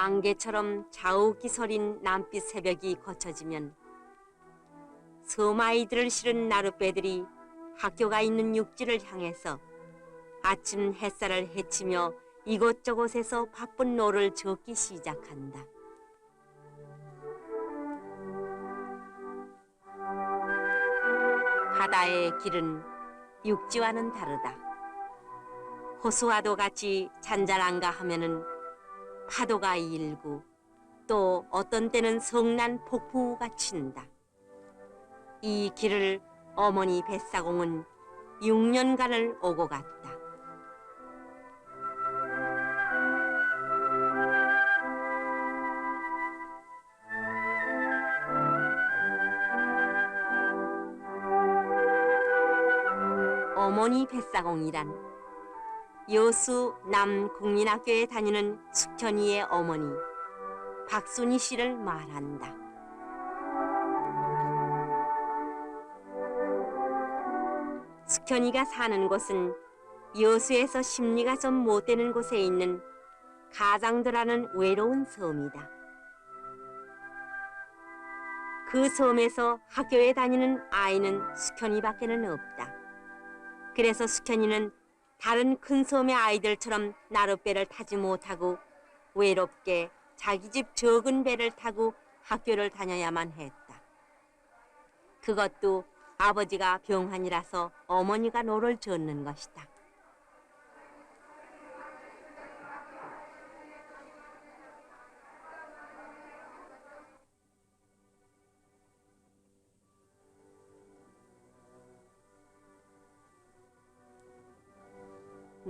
안개처럼 자욱이 서린 남빛 새벽이 거쳐지면 섬 아이들을 실은 나룻배들이 학교가 있는 육지를 향해서 아침 햇살을 헤치며 이곳저곳에서 바쁜 노를 젓기 시작한다. 바다의 길은 육지와는 다르다. 호수와도 같이 잔잔한가 하면은 파도가 일고 또 어떤 때는 성난 폭풍우가 친다. 이 길을 어머니 뱃사공은 6년간을 오고 갔다. 어머니 뱃사공이란 여수 남국민학교에 다니는 숙현이의 어머니 박순희 씨를 말한다. 숙현이가 사는 곳은 여수에서 심리가 좀 못되는 곳에 있는 가장도라는 외로운 섬이다. 그 섬에서 학교에 다니는 아이는 숙현이밖에는 없다. 그래서 숙현이는 다른 큰 섬의 아이들처럼 나룻배를 타지 못하고 외롭게 자기 집 적은 배를 타고 학교를 다녀야만 했다. 그것도 아버지가 병환이라서 어머니가 노를 젓는 것이다.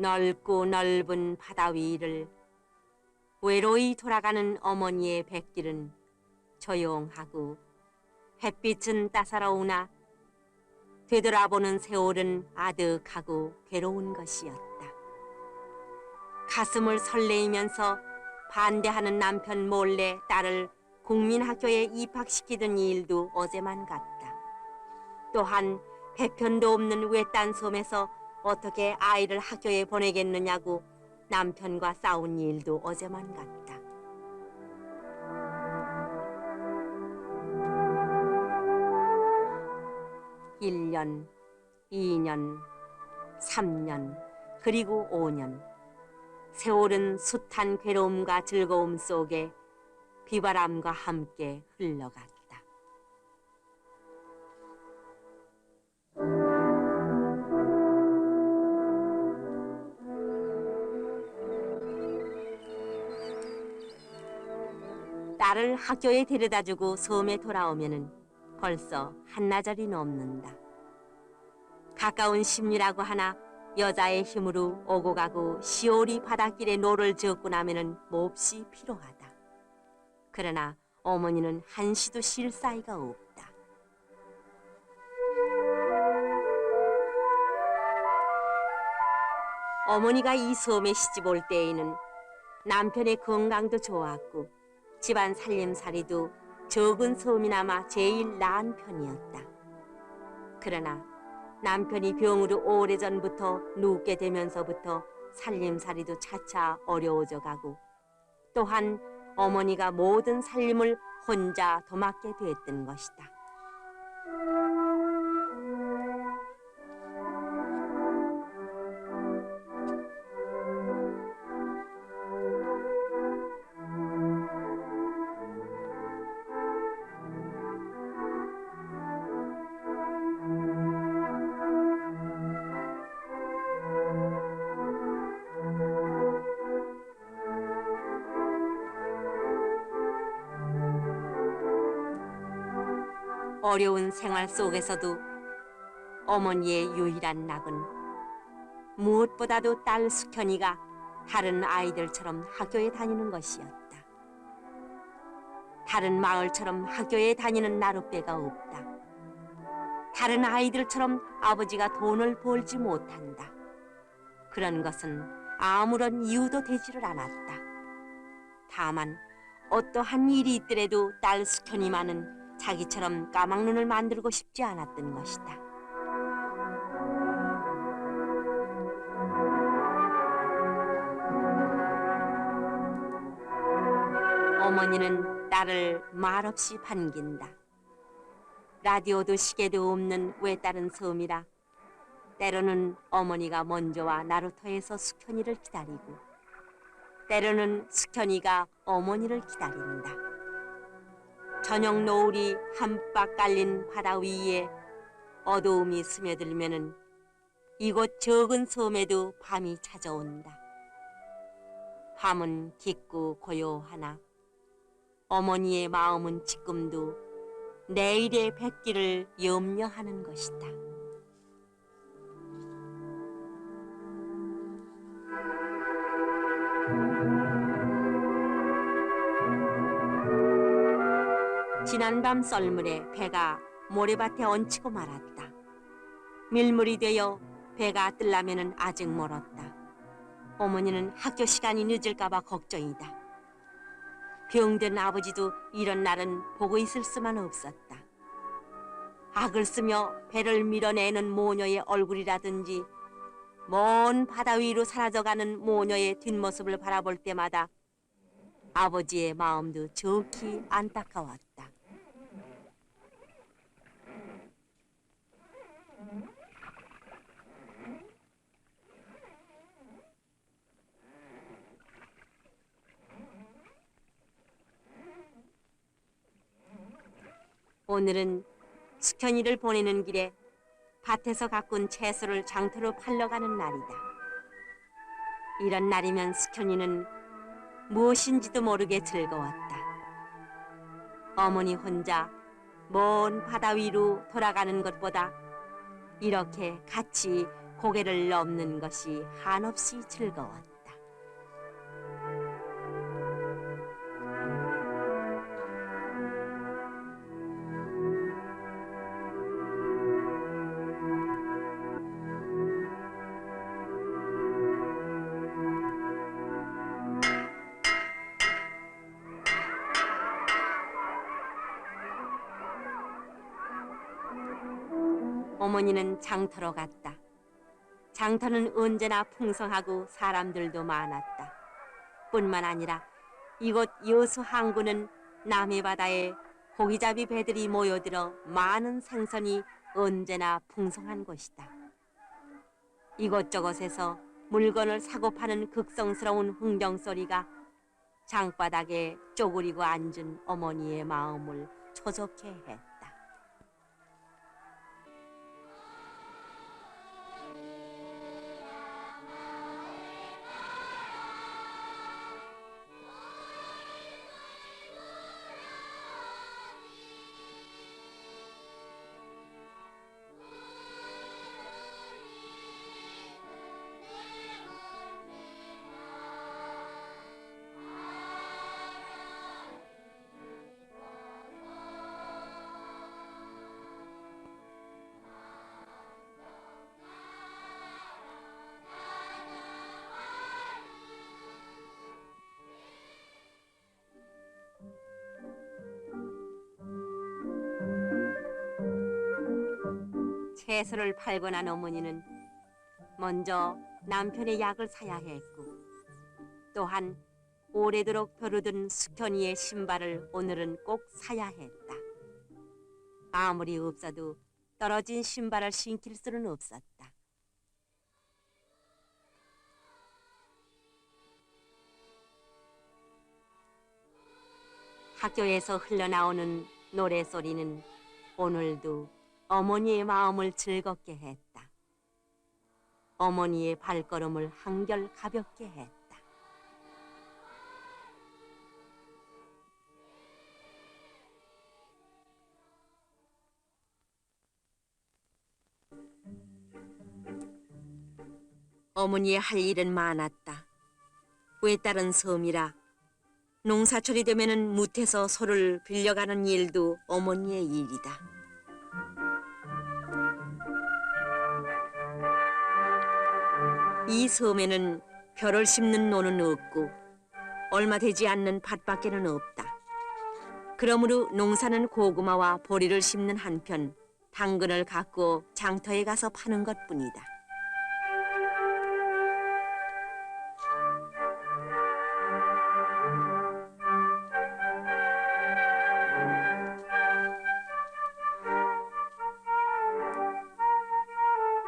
넓고 넓은 바다 위를 외로이 돌아가는 어머니의 백길은 조용하고 햇빛은 따사로우나 되돌아보는 세월은 아득하고 괴로운 것이었다. 가슴을 설레이면서 반대하는 남편 몰래 딸을 국민학교에 입학시키던 일도 어제만 같다. 또한 배편도 없는 외딴 섬에서 어떻게 아이를 학교에 보내겠느냐고 남편과 싸운 일도 어제만 같다. 일 년, 2년, 3년, 그리고 5년. 세월은 숱한 괴로움과 즐거움 속에 비바람과 함께 흘러갔다. 딸을 학교에 데려다주고 섬에 돌아오면은 벌써 한나절이 넘는다. 가까운 심리라고 하나 여자의 힘으로 오고 가고 시오리 바닷길에 노를 젓고 나면은 몹시 피로하다. 그러나 어머니는 한시도 쉴 사이가 없다. 어머니가 이 섬에 시집 올 때에는 남편의 건강도 좋았고 집안 살림살이도 적은 섬이나마 제일 나은 편이었다. 그러나 남편이 병으로 오래전부터 눕게 되면서부터 살림살이도 차차 어려워져 가고 또한 어머니가 모든 살림을 혼자 도맡게 됐던 것이다. 어려운 생활 속에서도 어머니의 유일한 낙은 무엇보다도 딸 숙현이가 다른 아이들처럼 학교에 다니는 것이었다. 다른 마을처럼 학교에 다니는 나룻배가 없다. 다른 아이들처럼 아버지가 돈을 벌지 못한다. 그런 것은 아무런 이유도 되지를 않았다. 다만 어떠한 일이 있더라도 딸 숙현이만은 자기처럼 까막눈을 만들고 싶지 않았던 것이다. 어머니는 딸을 말없이 반긴다. 라디오도 시계도 없는 외딴은 섬이라 때로는 어머니가 먼저 와 나루터에서 숙현이를 기다리고 때로는 숙현이가 어머니를 기다린다. 저녁 노을이 한박 깔린 바다 위에 어두움이 스며들면은 이곳 적은 섬에도 밤이 찾아온다. 밤은 깊고 고요하나 어머니의 마음은 지금도 내일의 뵙기를 염려하는 것이다. 지난밤 썰물에 배가 모래밭에 얹히고 말았다. 밀물이 되어 배가 뜰라면은 아직 멀었다. 어머니는 학교 시간이 늦을까봐 걱정이다. 병든 아버지도 이런 날은 보고 있을 수만 없었다. 악을 쓰며 배를 밀어내는 모녀의 얼굴이라든지 먼 바다 위로 사라져가는 모녀의 뒷모습을 바라볼 때마다 아버지의 마음도 좋기 안타까웠다. 오늘은 숙현이를 보내는 길에 밭에서 가꾼 채소를 장터로 팔러 가는 날이다. 이런 날이면 숙현이는 무엇인지도 모르게 즐거웠다. 어머니 혼자 먼 바다 위로 돌아가는 것보다 이렇게 같이 고개를 넘는 것이 한없이 즐거웠다. 어머니는 장터로 갔다. 장터는 언제나 풍성하고 사람들도 많았다. 뿐만 아니라 이곳 여수 항구는 남해바다에 고기잡이 배들이 모여들어 많은 생선이 언제나 풍성한 곳이다. 이곳저곳에서 물건을 사고 파는 극성스러운 흥정소리가 장바닥에 쪼그리고 앉은 어머니의 마음을 초조케 했다. 채소를 팔고 난 어머니는 먼저 남편의 약을 사야 했고 또한 오래도록 벼르던 숙현이의 신발을 오늘은 꼭 사야 했다. 아무리 없어도 떨어진 신발을 신길 수는 없었다. 학교에서 흘러나오는 노래소리는 오늘도 어머니의 마음을 즐겁게 했다. 어머니의 발걸음을 한결 가볍게 했다. 어머니의 할 일은 많았다. 외딴은 섬이라 농사철이 되면은 뭇에서 소를 빌려가는 일도 어머니의 일이다. 이 섬에는 벼를 심는 노는 없고 얼마 되지 않는 밭밖에는 없다. 그러므로 농사는 고구마와 보리를 심는 한편 당근을 갖고 장터에 가서 파는 것뿐이다.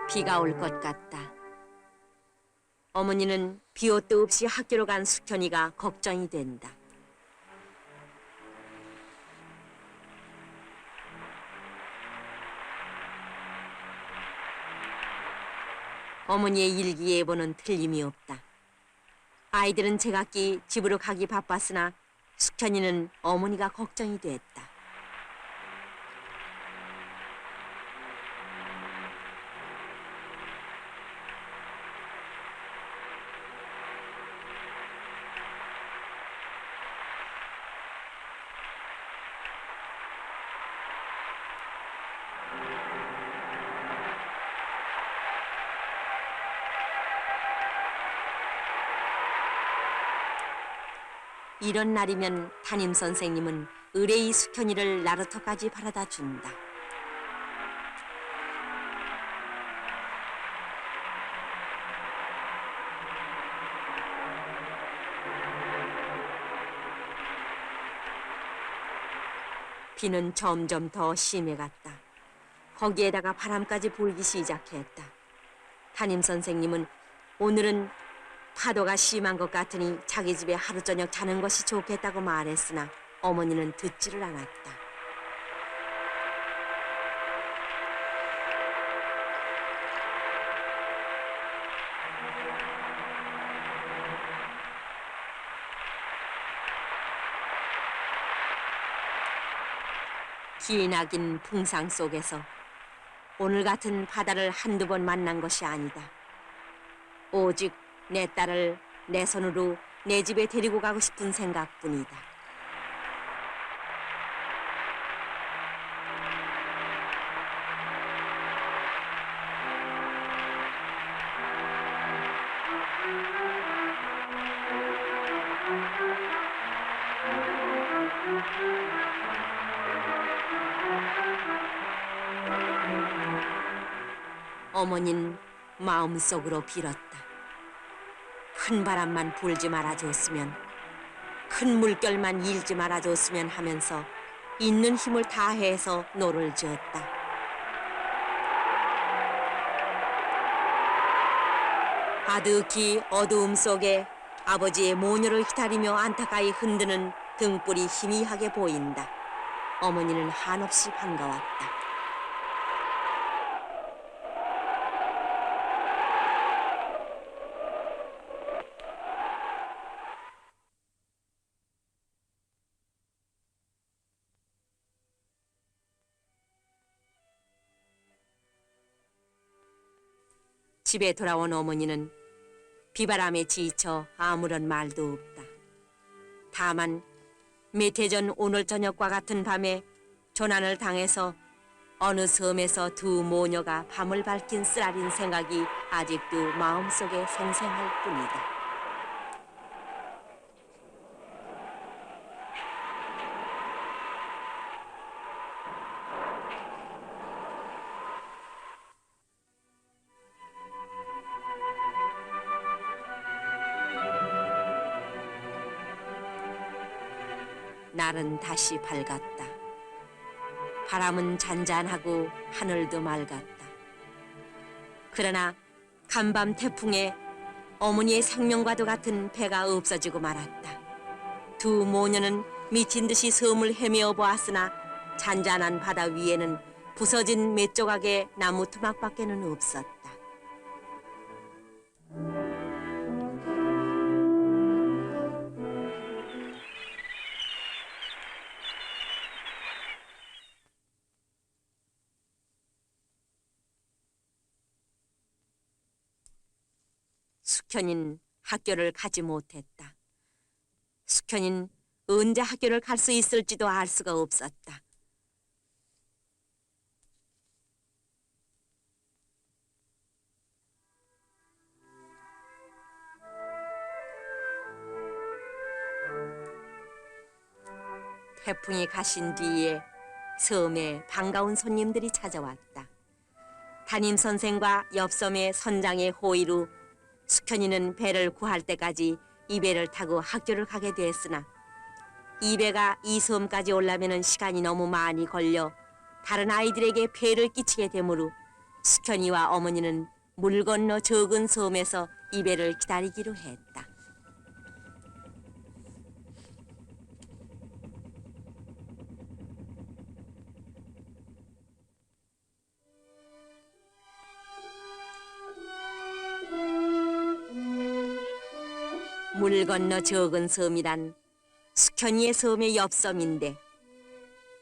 비가 올 것 같다. 어머니는 비옷도 없이 학교로 간 숙현이가 걱정이 된다. 어머니의 일기예보는 틀림이 없다. 아이들은 제각기 집으로 가기 바빴으나 숙현이는 어머니가 걱정이 됐다. 이런 날이면 담임 선생님은 의뢰의 숙현이를 나루터까지 바라다 준다. 비는 점점 더 심해갔다. 거기에다가 바람까지 불기 시작했다. 담임 선생님은 오늘은 파도가 심한 것 같으니 자기 집에 하루 저녁 자는 것이 좋겠다고 말했으나 어머니는 듣지를 않았다. 기나긴 풍상 속에서 오늘 같은 바다를 한두 번 만난 것이 아니다. 오직 내 딸을 내 손으로 내 집에 데리고 가고 싶은 생각뿐이다. 어머니는 마음속으로 빌었다. 큰 바람만 불지 말아줬으면, 큰 물결만 일지 말아줬으면 하면서 있는 힘을 다해서 노를 지었다. 아득히 어두움 속에 아버지의 모녀를 기다리며 안타까이 흔드는 등불이 희미하게 보인다. 어머니는 한없이 반가웠다. 집에 돌아온 어머니는 비바람에 지쳐 아무런 말도 없다. 다만 몇 해 전 오늘 저녁과 같은 밤에 조난을 당해서 어느 섬에서 두 모녀가 밤을 밝힌 쓰라린 생각이 아직도 마음속에 생생할 뿐이다. 날은 다시 밝았다. 바람은 잔잔하고 하늘도 맑았다. 그러나 간밤 태풍에 어머니의 생명과도 같은 배가 없어지고 말았다. 두 모녀는 미친 듯이 섬을 헤매어 보았으나 잔잔한 바다 위에는 부서진 몇 조각의 나무 토막밖에는 없었다. 숙현이는 학교를 가지 못했다. 숙현이는 언제 학교를 갈 수 있을지도 알 수가 없었다. 태풍이 가신 뒤에 섬에 반가운 손님들이 찾아왔다. 담임 선생과 옆섬의 선장의 호의로 숙현이는 배를 구할 때까지 이 배를 타고 학교를 가게 됐으나 이 배가 이 섬까지 오려면 시간이 너무 많이 걸려 다른 아이들에게 폐를 끼치게 되므로 숙현이와 어머니는 물 건너 적은 섬에서 이배를 기다리기로 했다. 물 건너 적은 섬이란 숙현이의 섬의 옆섬인데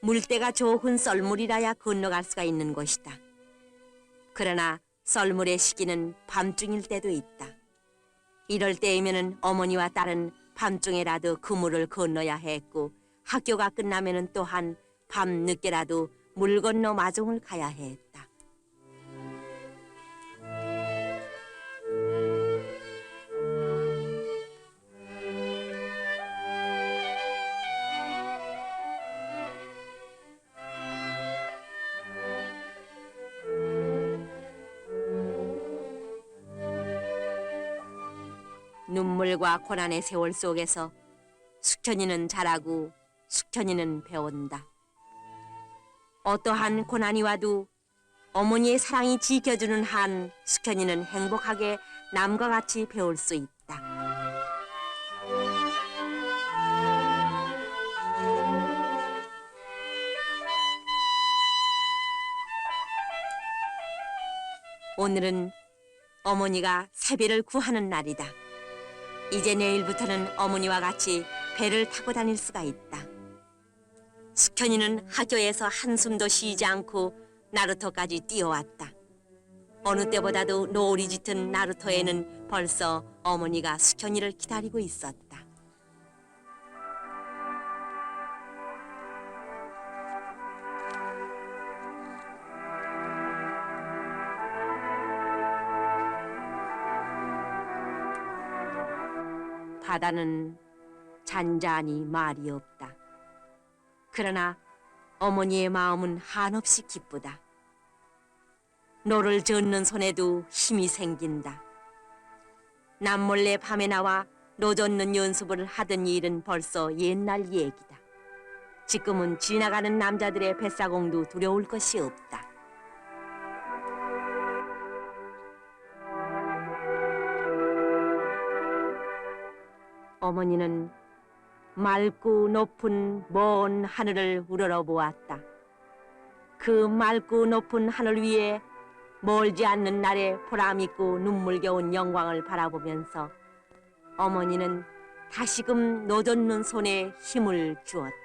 물때가 좋은 썰물이라야 건너갈 수가 있는 곳이다. 그러나 썰물의 시기는 밤중일 때도 있다. 이럴 때이면은 어머니와 딸은 밤중에라도 그 물을 건너야 했고 학교가 끝나면은 또한 밤 늦게라도 물 건너 마중을 가야 했다. 눈물과 고난의 세월 속에서 숙현이는 자라고 숙현이는 배운다. 어떠한 고난이 와도 어머니의 사랑이 지켜주는 한 숙현이는 행복하게 남과 같이 배울 수 있다. 오늘은 어머니가 새배를 구하는 날이다. 이제 내일부터는 어머니와 같이 배를 타고 다닐 수가 있다. 숙현이는 학교에서 한숨도 쉬지 않고 나루터까지 뛰어왔다. 어느 때보다도 노을이 짙은 나루터에는 벌써 어머니가 숙현이를 기다리고 있었다. 바다는 잔잔히 말이 없다. 그러나 어머니의 마음은 한없이 기쁘다. 노를 젓는 손에도 힘이 생긴다. 남몰래 밤에 나와 노 젓는 연습을 하던 일은 벌써 옛날 얘기다. 지금은 지나가는 남자들의 뱃사공도 두려울 것이 없다. 어머니는 맑고 높은 먼 하늘을 우러러보았다. 그 맑고 높은 하늘 위에 멀지 않는 날의 보람있고 눈물겨운 영광을 바라보면서 어머니는 다시금 노젓는 손에 힘을 주었다.